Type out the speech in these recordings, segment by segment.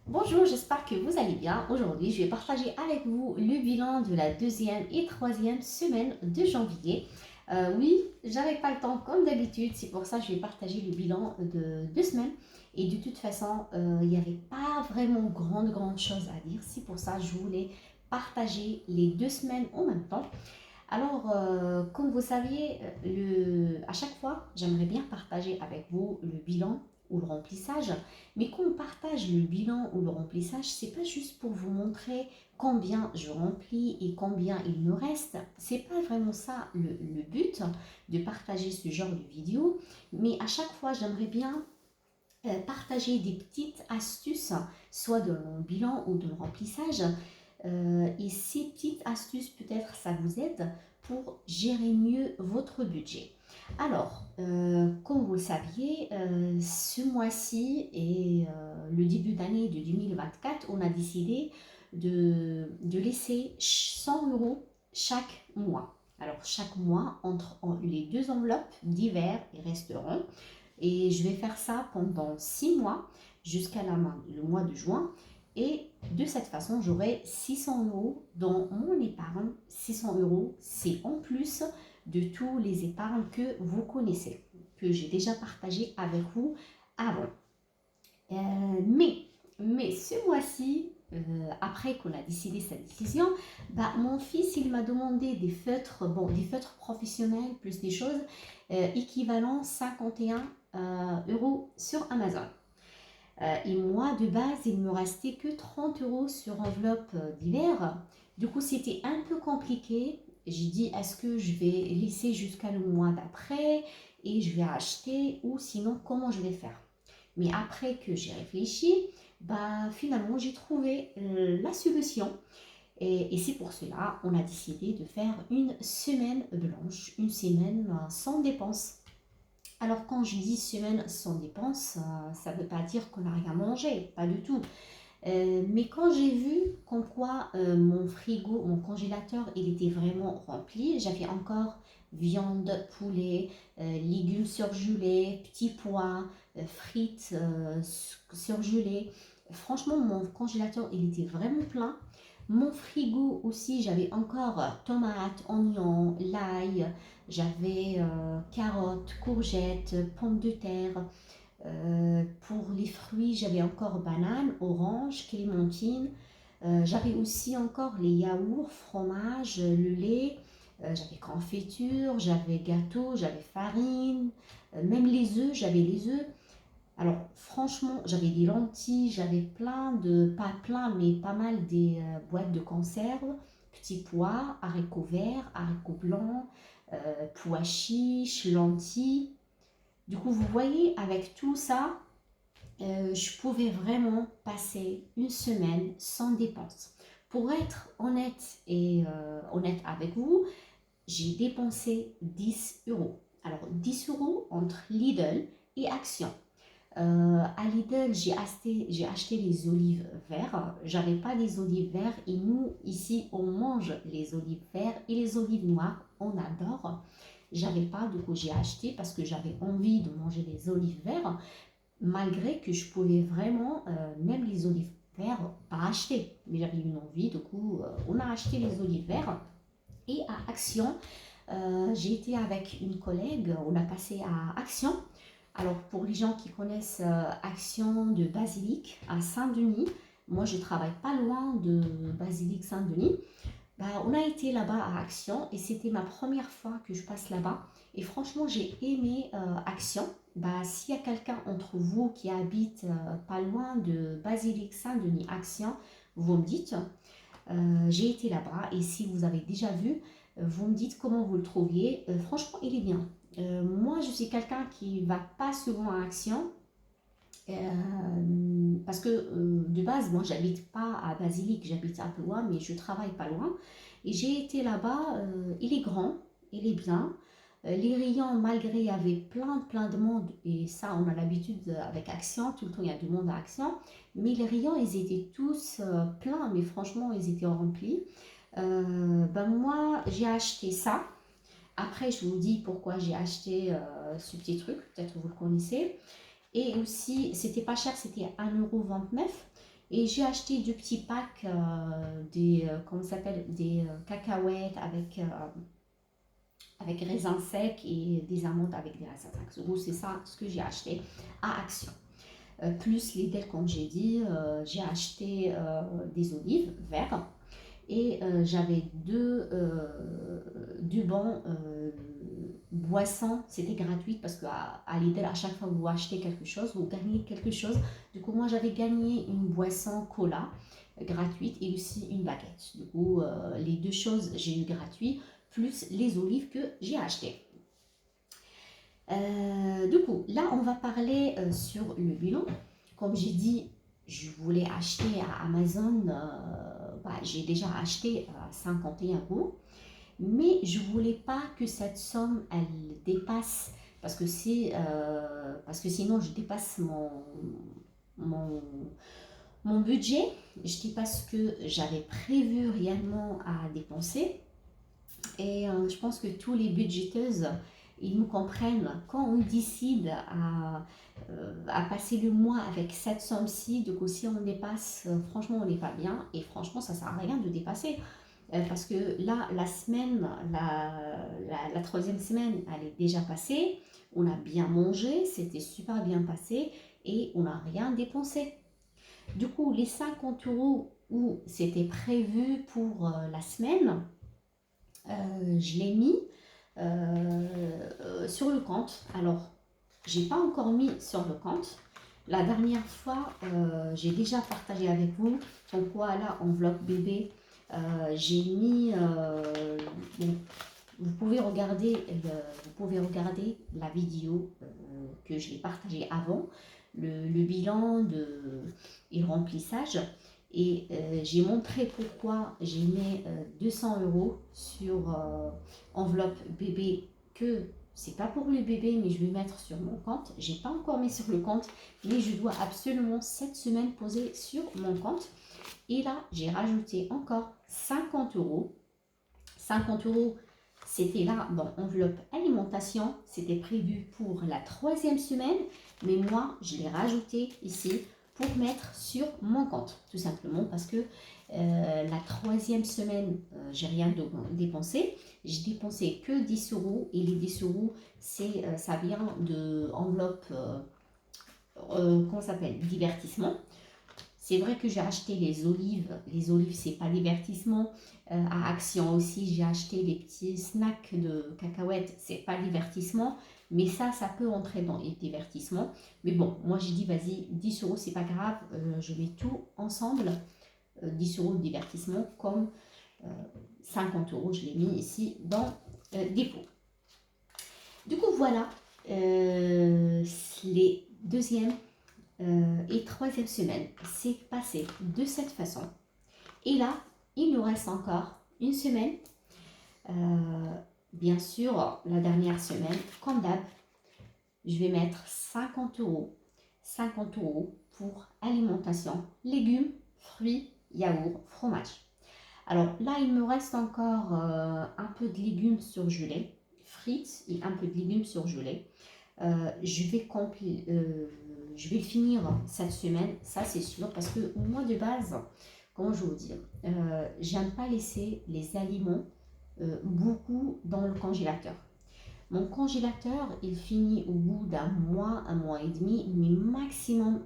Bonjour, j'espère que vous allez bien. Aujourd'hui, je vais partager avec vous le bilan de la deuxième et troisième semaine de janvier. Oui, j'avais pas le temps comme d'habitude, c'est pour ça que je vais partager le bilan de 2 semaines. Et de toute façon, il n'y avait pas vraiment grande chose à dire. C'est pour ça que je voulais partager les 2 semaines en même temps. Alors, comme vous saviez, à chaque fois, j'aimerais bien partager avec vous le bilan ou le remplissage. Mais quand on partage le bilan ou le remplissage, c'est pas juste pour vous montrer combien je remplis et combien il me reste. C'est pas vraiment ça le but de partager ce genre de vidéo. Mais à chaque fois, j'aimerais bien partager des petites astuces, soit de mon bilan ou de mon remplissage. Et ces petites astuces, peut-être, ça vous aide pour gérer mieux votre budget. Alors, comme vous le saviez, ce mois-ci et le début d'année de 2024, on a décidé de laisser 100 euros chaque mois. Alors, chaque mois, entre les deux enveloppes d'hiver et restaurant. Et je vais faire ça pendant 6 mois jusqu'à le mois de juin. Et de cette façon, j'aurai 600 euros dans mon épargne. 600 euros, c'est en plus de tous les épargnes que vous connaissez, que j'ai déjà partagé avec vous avant. Euh, mais, mais ce mois-ci, après qu'on a décidé cette décision, mon fils, il m'a demandé des feutres, bon, des feutres professionnels, plus des choses, équivalent 51 euros sur Amazon. Et moi, de base, il me restait que 30 euros sur enveloppe d'hiver. Du coup, c'était un peu compliqué. J'ai dit, est-ce que je vais laisser jusqu'à le mois d'après et je vais acheter ou sinon, comment je vais faire? Mais après que j'ai réfléchi, finalement, j'ai trouvé la solution. Et c'est pour cela on a décidé de faire une semaine blanche, une semaine sans dépenses. Alors quand je dis semaine sans dépenses, ça ne veut pas dire qu'on n'a rien mangé, pas du tout. Mais quand j'ai vu comme quoi mon frigo, mon congélateur, il était vraiment rempli, j'avais encore viande, poulet, légumes surgelés, petits pois, frites surgelées. Franchement, mon congélateur, il était vraiment plein. Mon frigo aussi, j'avais encore tomates, oignons, l'ail, j'avais carottes, courgettes, pommes de terre. Pour les fruits, j'avais encore bananes, oranges, clémentines. J'avais aussi encore les yaourts, fromage, le lait. J'avais confiture, j'avais gâteau, j'avais farine. Même les œufs, j'avais les œufs. Alors franchement, j'avais des lentilles, j'avais plein de, pas plein, mais pas mal des boîtes de conserve, petits pois, haricots verts, haricots blancs, pois chiches, lentilles. Du coup, vous voyez, avec tout ça, je pouvais vraiment passer une semaine sans dépenses. Pour être honnête et honnête avec vous, j'ai dépensé 10 euros. Alors 10 euros entre Lidl et Action. À Lidl, j'ai acheté les olives vertes. J'avais pas les olives vertes et nous, ici, on mange les olives vertes et les olives noires. On adore. J'avais pas, du coup, j'ai acheté parce que j'avais envie de manger les olives vertes, malgré que je pouvais vraiment, même les olives vertes, pas acheter. Mais j'avais une envie, du coup, on a acheté les olives vertes. Et à Action, j'ai été avec une collègue, on a passé à Action. Alors pour les gens qui connaissent Action de Basilique à Saint-Denis, moi je travaille pas loin de Basilique Saint-Denis. On a été là-bas à Action et c'était ma première fois que je passe là-bas. Et franchement, j'ai aimé Action. S'il y a quelqu'un entre vous qui habite pas loin de Basilique Saint-Denis, Action, vous me dites. J'ai été là-bas et si vous avez déjà vu, vous me dites comment vous le trouviez. Franchement, il est bien. Moi, je suis quelqu'un qui va pas souvent à Action parce que de base, moi, j'habite pas à Basilique, j'habite un peu loin, mais je travaille pas loin. Et j'ai été là-bas, il est grand, il est bien. Les rayons, malgré il y avait plein de monde, et ça, on a l'habitude avec Action, tout le temps il y a du monde à Action, mais les rayons, ils étaient tous pleins, mais franchement, ils étaient remplis. Moi, j'ai acheté ça. Après, je vous dis pourquoi j'ai acheté ce petit truc, peut-être vous le connaissez. Et aussi, c'était pas cher, c'était 1,29 €. Et j'ai acheté deux petits packs, comment ça s'appelle, des cacahuètes avec raisins secs et des amandes avec des raisins 5 €. C'est ça ce que j'ai acheté à Action. Plus les dates, comme j'ai dit, j'ai acheté des olives vertes et j'avais deux bons boissons. C'était gratuit parce qu'à Lidl, à chaque fois que vous achetez quelque chose, vous gagnez quelque chose. Du coup, moi, j'avais gagné une boisson cola gratuite et aussi une baguette. Du coup, les deux choses, j'ai eu gratuit, plus les olives que j'ai achetées. Du coup, là, on va parler sur le bilan. Comme j'ai dit, je voulais acheter à Amazon, j'ai déjà acheté à 51 €, mais je voulais pas que cette somme, elle dépasse, parce que sinon, je dépasse mon, mon budget, je dépasse ce que j'avais prévu réellement à dépenser. Et je pense que tous les budgéteuses, ils me comprennent. Quand on décide à passer le mois avec cette somme-ci, du coup, si on dépasse, franchement, on n'est pas bien. Et franchement, ça ne sert à rien de dépasser. Parce que là, la semaine, la troisième semaine, elle est déjà passée. On a bien mangé, c'était super bien passé et on n'a rien dépensé. Du coup, les 50 € où c'était prévu pour la semaine, je l'ai mis sur le compte. Alors, j'ai pas encore mis sur le compte. La dernière fois, j'ai déjà partagé avec vous. Donc voilà, enveloppe bébé. J'ai mis. Bon, vous pouvez regarder la vidéo que je l'ai partagée avant, le bilan et le remplissage. Et j'ai montré pourquoi j'ai mis 200 € sur enveloppe bébé, que c'est pas pour le bébé, mais je vais mettre sur mon compte. J'ai pas encore mis sur le compte, mais je dois absolument cette semaine poser sur mon compte. Et là, j'ai rajouté encore 50 €. 50 €, c'était là dans enveloppe alimentation. C'était prévu pour la troisième semaine, mais moi, je l'ai rajouté ici pour mettre sur mon compte, tout simplement parce que la troisième semaine, j'ai rien dépensé. J'ai dépensé que 10 € et les 10 €, ça vient de enveloppe, comment ça s'appelle, divertissement. C'est vrai que j'ai acheté les olives. Les olives, c'est pas divertissement. À Action aussi, j'ai acheté les petits snacks de cacahuètes. C'est pas divertissement. Mais ça peut entrer dans les divertissements. Mais bon, moi j'ai dit, vas-y, 10 €, c'est pas grave. Je mets tout ensemble. 10 € de divertissement, comme 50 €, je l'ai mis ici dans dépôt. Du coup, voilà les deuxième et troisième semaine. C'est passé de cette façon. Et là, il nous reste encore une semaine. Bien sûr, la dernière semaine, comme d'hab, je vais mettre 50 €. 50 € pour alimentation, légumes, fruits, yaourts, fromage. Alors là, il me reste encore un peu de légumes surgelés, frites et un peu de légumes surgelés. Je vais le finir cette semaine, ça c'est sûr, parce que moi de base, comment je vais vous dire, j'aime pas laisser les aliments beaucoup dans le congélateur. Mon congélateur, il finit au bout d'un mois et demi, mais maximum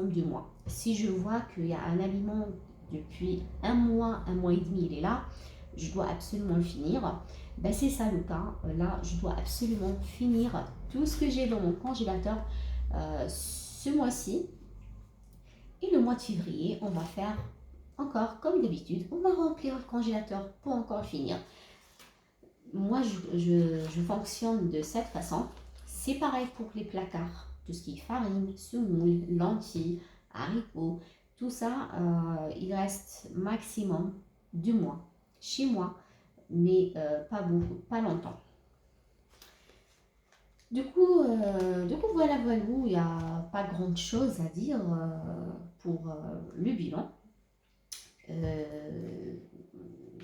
2 mois. Si je vois qu'il y a un aliment depuis un mois et demi, il est là, je dois absolument le finir. Ben, c'est ça le cas. Là, je dois absolument finir tout ce que j'ai dans mon congélateur ce mois-ci. Et le mois de février, on va faire encore comme d'habitude. On va remplir le congélateur pour encore finir. Moi, je fonctionne de cette façon. C'est pareil pour les placards. Tout ce qui est farine, semoule, lentilles, haricots, tout ça, il reste maximum 2 mois chez moi, mais pas beaucoup, pas longtemps. Du coup, voilà, il n'y a pas grand chose à dire pour le bilan.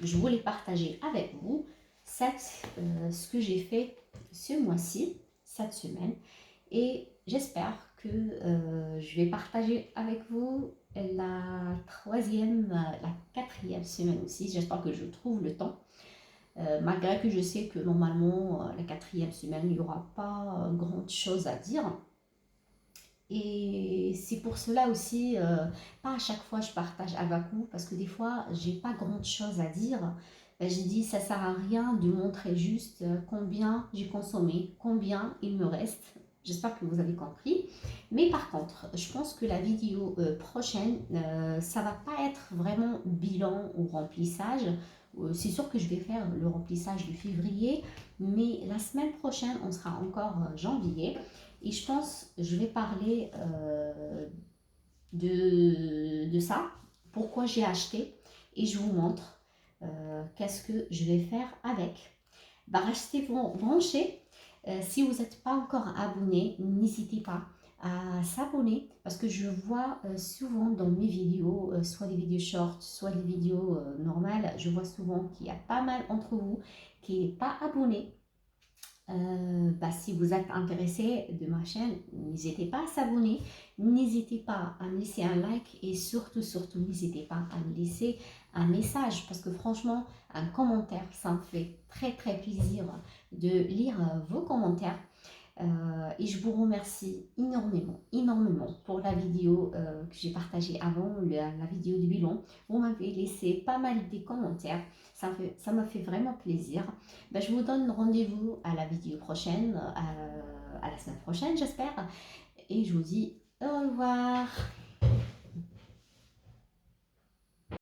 Je voulais partager avec vous ce que j'ai fait ce mois-ci, cette semaine, et j'espère que je vais partager avec vous la troisième, la quatrième semaine aussi. J'espère que je trouve le temps. Malgré que je sais que normalement, la quatrième semaine, il n'y aura pas grand chose à dire. Et c'est pour cela aussi, pas à chaque fois je partage avec vous, parce que des fois, j'ai pas grand chose à dire. Ben, j'ai dit, ça sert à rien de montrer juste combien j'ai consommé, combien il me reste. J'espère que vous avez compris. Mais par contre, je pense que la vidéo prochaine, ça va pas être vraiment bilan ou remplissage. C'est sûr que je vais faire le remplissage de février, mais la semaine prochaine, on sera encore janvier. Et je pense, je vais parler de ça, pourquoi j'ai acheté, et je vous montre qu'est-ce que je vais faire avec. Bah, restez branchés. Si vous n'êtes pas encore abonné, n'hésitez pas à s'abonner parce que je vois souvent dans mes vidéos, soit des vidéos short, soit des vidéos normales, je vois souvent qu'il y a pas mal entre vous qui n'est pas abonné. Bah, si vous êtes intéressé de ma chaîne, n'hésitez pas à s'abonner, n'hésitez pas à me laisser un like et surtout, surtout, n'hésitez pas à me laisser un message parce que franchement, un commentaire, ça me fait très très plaisir de lire vos commentaires. Et je vous remercie énormément, énormément pour la vidéo que j'ai partagée avant, la vidéo du bilan. Vous m'avez laissé pas mal de commentaires, ça m'a fait vraiment plaisir. Ben, je vous donne rendez-vous à la vidéo prochaine, à la semaine prochaine j'espère. Et je vous dis au revoir.